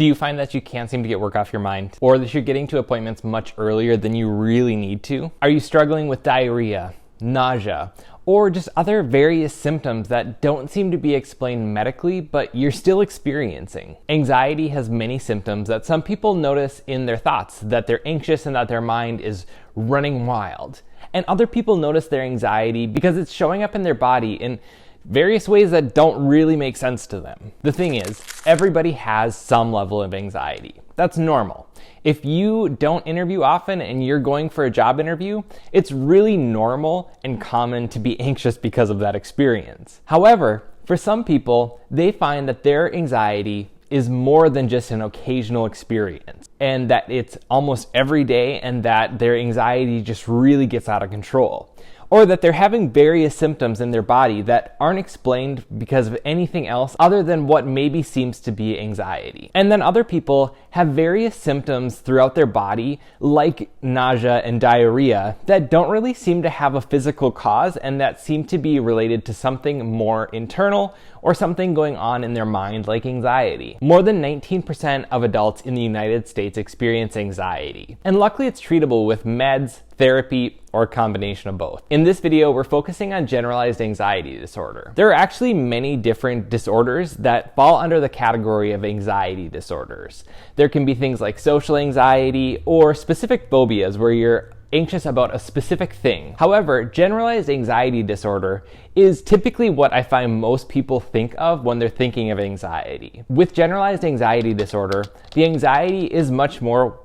Do you find that you can't seem to get work off your mind, or that you're getting to appointments much earlier than you really need to? Are you struggling with diarrhea, nausea, or just other various symptoms that don't seem to be explained medically, but you're still experiencing? Anxiety has many symptoms that some people notice in their thoughts, that they're anxious and that their mind is running wild. And other people notice their anxiety because it's showing up in their body in various ways that don't really make sense to them. The thing is, everybody has some level of anxiety. That's normal. If you don't interview often and you're going for a job interview, it's really normal and common to be anxious because of that experience. However, for some people, they find that their anxiety is more than just an occasional experience, and that it's almost every day, and that their anxiety just really gets out of control. Or that they're having various symptoms in their body that aren't explained because of anything else other than what maybe seems to be anxiety. And then other people have various symptoms throughout their body, like nausea and diarrhea, that don't really seem to have a physical cause and that seem to be related to something more internal or something going on in their mind, like anxiety. More than 19% of adults in the United States experience anxiety. And luckily it's treatable with meds, therapy, or a combination of both. In this video, we're focusing on generalized anxiety disorder. There are actually many different disorders that fall under the category of anxiety disorders. There can be things like social anxiety or specific phobias where you're anxious about a specific thing. However, generalized anxiety disorder is typically what I find most people think of when they're thinking of anxiety. With generalized anxiety disorder, the anxiety is much more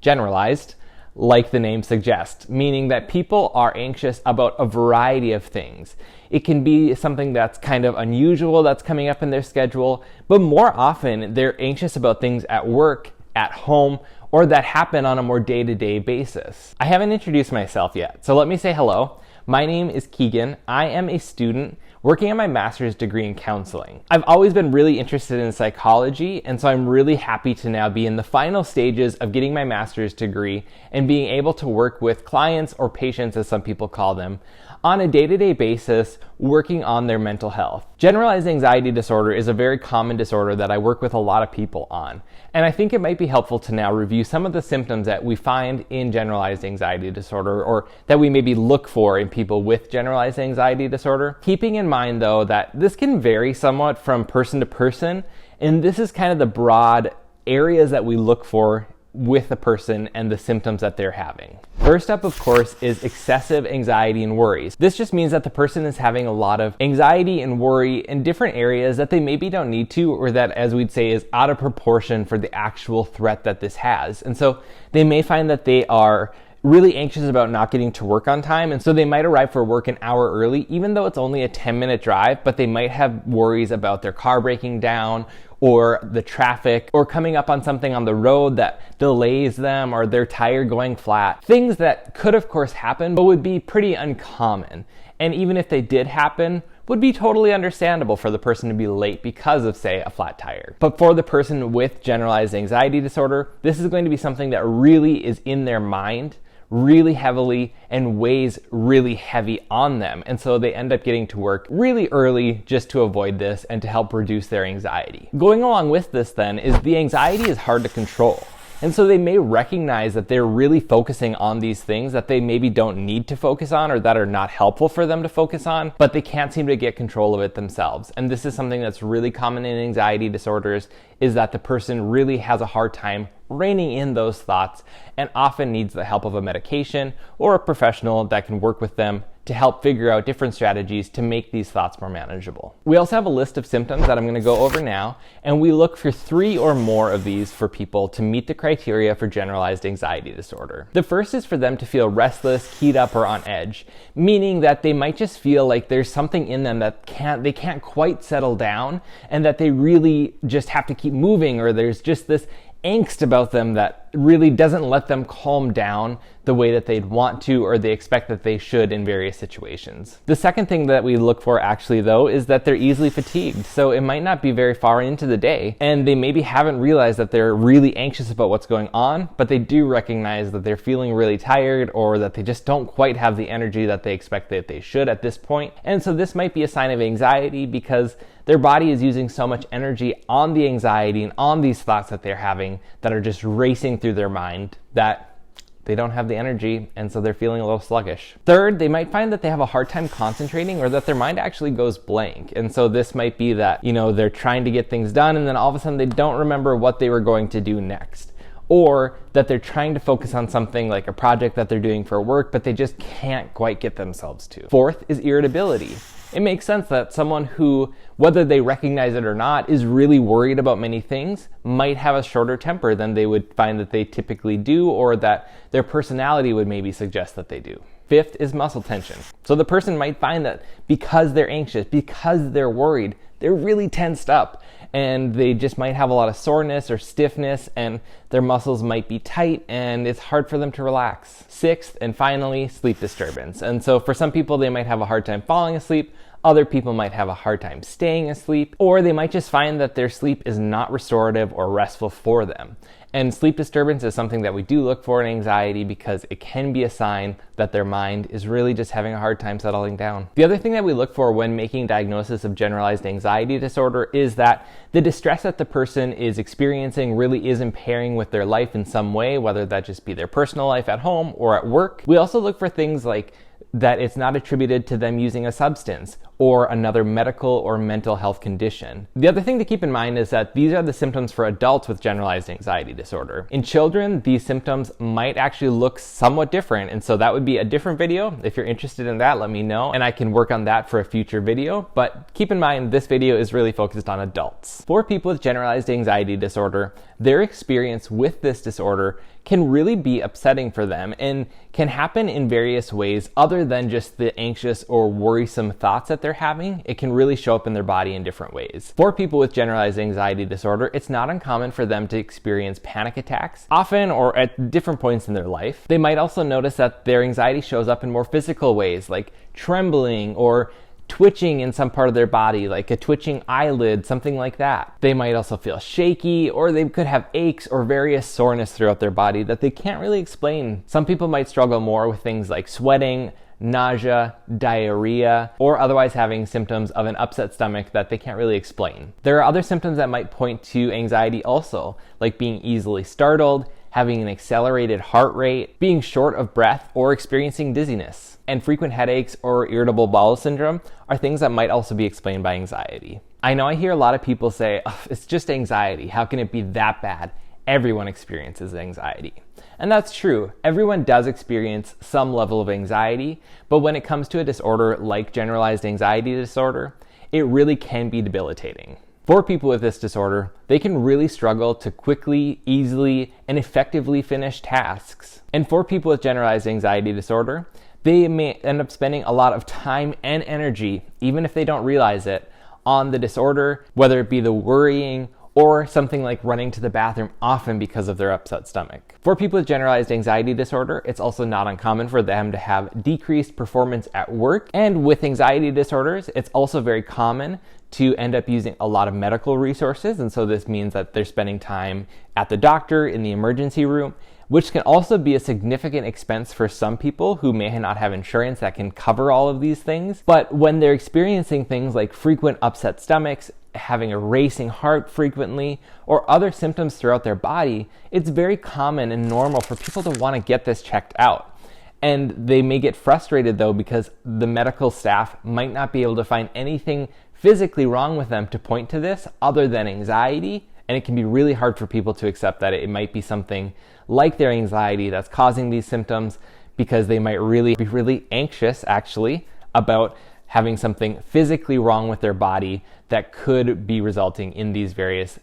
generalized, like the name suggests, meaning that people are anxious about a variety of things. It can be something that's kind of unusual that's coming up in their schedule, but more often they're anxious about things at work, at home, or that happen on a more day-to-day basis. I haven't introduced myself yet, so let me say hello. My name is Keegan. I am a student working on my master's degree in counseling. I've always been really interested in psychology, and so I'm really happy to now be in the final stages of getting my master's degree and being able to work with clients, or patients as some people call them, on a day-to-day basis working on their mental health. Generalized anxiety disorder is a very common disorder that I work with a lot of people on, and I think it might be helpful to now review some of the symptoms that we find in generalized anxiety disorder, or that we maybe look for in people with generalized anxiety disorder. Keeping in mind though that this can vary somewhat from person to person, and this is kind of the broad areas that we look for with the person and the symptoms that they're having. First up, of course, is excessive anxiety and worries. This just means that the person is having a lot of anxiety and worry in different areas that they maybe don't need to, or that, as we'd say, is out of proportion for the actual threat that this has. And so they may find that they are really anxious about not getting to work on time, and so they might arrive for work an hour early, even though it's only a 10-minute drive, but they might have worries about their car breaking down, or the traffic, or coming up on something on the road that delays them, or their tire going flat. Things that could of course happen, but would be pretty uncommon. And even if they did happen, would be totally understandable for the person to be late because of, say, a flat tire. But for the person with generalized anxiety disorder, this is going to be something that really is in their mind really heavily and weighs really heavy on them. And so they end up getting to work really early just to avoid this and to help reduce their anxiety. Going along with this then is the anxiety is hard to control. And so they may recognize that they're really focusing on these things that they maybe don't need to focus on, or that are not helpful for them to focus on, but they can't seem to get control of it themselves. And this is something that's really common in anxiety disorders, is that the person really has a hard time reining in those thoughts and often needs the help of a medication or a professional that can work with them to help figure out different strategies to make these thoughts more manageable. We also have a list of symptoms that I'm going to go over now, and we look for 3 or more of these for people to meet the criteria for generalized anxiety disorder. The first is for them to feel restless, keyed up, or on edge, meaning that they might just feel like there's something in them that they can't quite settle down, and that they really just have to keep moving, or there's just this angst about them that really doesn't let them calm down the way that they'd want to, or they expect that they should in various situations. The second thing that we look for actually though is that they're easily fatigued. So it might not be very far into the day and they maybe haven't realized that they're really anxious about what's going on, but they do recognize that they're feeling really tired, or that they just don't quite have the energy that they expect that they should at this point. And so this might be a sign of anxiety because their body is using so much energy on the anxiety and on these thoughts that they're having that are just racing through their mind that they don't have the energy, and so they're feeling a little sluggish. Third, they might find that they have a hard time concentrating or that their mind actually goes blank. And so this might be that, they're trying to get things done and then all of a sudden they don't remember what they were going to do next. Or that they're trying to focus on something like a project that they're doing for work, but they just can't quite get themselves to. Fourth is irritability. It makes sense that someone who, whether they recognize it or not, is really worried about many things might have a shorter temper than they would find that they typically do, or that their personality would maybe suggest that they do. Fifth is muscle tension. So the person might find that because they're anxious, because they're worried, they're really tensed up and they just might have a lot of soreness or stiffness and their muscles might be tight and it's hard for them to relax. Sixth, and finally, sleep disturbance. And so for some people, they might have a hard time falling asleep. Other people might have a hard time staying asleep, or they might just find that their sleep is not restorative or restful for them. And sleep disturbance is something that we do look for in anxiety because it can be a sign that their mind is really just having a hard time settling down. The other thing that we look for when making diagnosis of generalized anxiety disorder is that the distress that the person is experiencing really is impairing with their life in some way, whether that just be their personal life at home or at work. We also look for things like that it's not attributed to them using a substance or another medical or mental health condition. The other thing to keep in mind is that these are the symptoms for adults with generalized anxiety disorder. In children, these symptoms might actually look somewhat different, and so that would be a different video. If you're interested in that, let me know, and I can work on that for a future video. But keep in mind, this video is really focused on adults. For people with generalized anxiety disorder, their experience with this disorder can really be upsetting for them and can happen in various ways other than just the anxious or worrisome thoughts that they're having. It can really show up in their body in different ways. For people with generalized anxiety disorder, it's not uncommon for them to experience panic attacks, often or at different points in their life. They might also notice that their anxiety shows up in more physical ways, like trembling or twitching in some part of their body, like a twitching eyelid, something like that. They might also feel shaky, or they could have aches or various soreness throughout their body that they can't really explain. Some people might struggle more with things like sweating, nausea, diarrhea, or otherwise having symptoms of an upset stomach that they can't really explain. There are other symptoms that might point to anxiety also, like being easily startled, having an accelerated heart rate, being short of breath, or experiencing dizziness. And frequent headaches or irritable bowel syndrome are things that might also be explained by anxiety. I know I hear a lot of people say, it's just anxiety. How can it be that bad? Everyone experiences anxiety. And that's true. Everyone does experience some level of anxiety, but when it comes to a disorder like generalized anxiety disorder, it really can be debilitating. For people with this disorder, they can really struggle to quickly, easily, and effectively finish tasks. And for people with generalized anxiety disorder, they may end up spending a lot of time and energy, even if they don't realize it, on the disorder, whether it be the worrying or something like running to the bathroom often because of their upset stomach. For people with generalized anxiety disorder, it's also not uncommon for them to have decreased performance at work. And with anxiety disorders, it's also very common to end up using a lot of medical resources. And so this means that they're spending time at the doctor, in the emergency room, which can also be a significant expense for some people who may not have insurance that can cover all of these things. But when they're experiencing things like frequent upset stomachs, having a racing heart frequently, or other symptoms throughout their body, it's very common and normal for people to want to get this checked out. And they may get frustrated though because the medical staff might not be able to find anything physically wrong with them to point to this other than anxiety. And it can be really hard for people to accept that it might be something like their anxiety that's causing these symptoms, because they might really be really anxious actually about having something physically wrong with their body that could be resulting in these various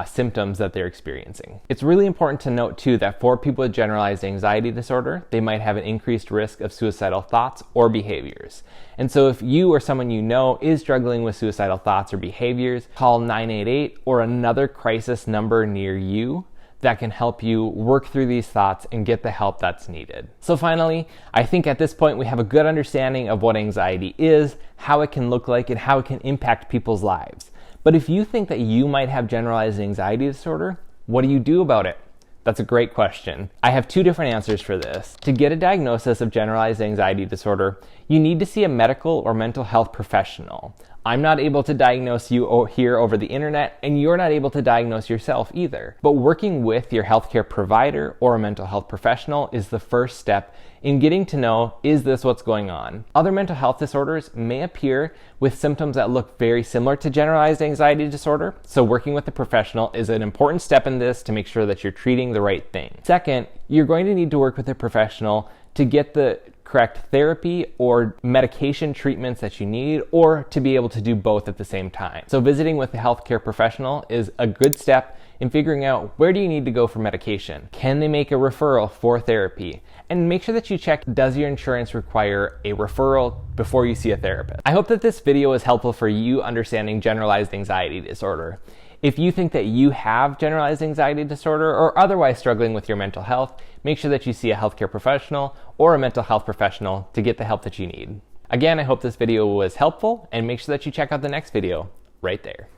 symptoms that they're experiencing. It's really important to note too that for people with generalized anxiety disorder, they might have an increased risk of suicidal thoughts or behaviors. And so if you or someone you know is struggling with suicidal thoughts or behaviors, call 988 or another crisis number near you that can help you work through these thoughts and get the help that's needed. So finally, I think at this point we have a good understanding of what anxiety is, how it can look like, and how it can impact people's lives. But if you think that you might have generalized anxiety disorder, what do you do about it? That's a great question. I have two different answers for this. To get a diagnosis of generalized anxiety disorder, you need to see a medical or mental health professional. I'm not able to diagnose you here over the internet, and you're not able to diagnose yourself either. But working with your healthcare provider or a mental health professional is the first step in getting to know, is this what's going on? Other mental health disorders may appear with symptoms that look very similar to generalized anxiety disorder, so working with a professional is an important step in this to make sure that you're treating the right thing. Second, you're going to need to work with a professional to get the correct therapy or medication treatments that you need, or to be able to do both at the same time. So visiting with a healthcare professional is a good step in figuring out, where do you need to go for medication? Can they make a referral for therapy? And make sure that you check, does your insurance require a referral before you see a therapist? I hope that this video is helpful for you understanding generalized anxiety disorder. If you think that you have generalized anxiety disorder or otherwise struggling with your mental health, make sure that you see a healthcare professional or a mental health professional to get the help that you need. Again, I hope this video was helpful, and make sure that you check out the next video right there.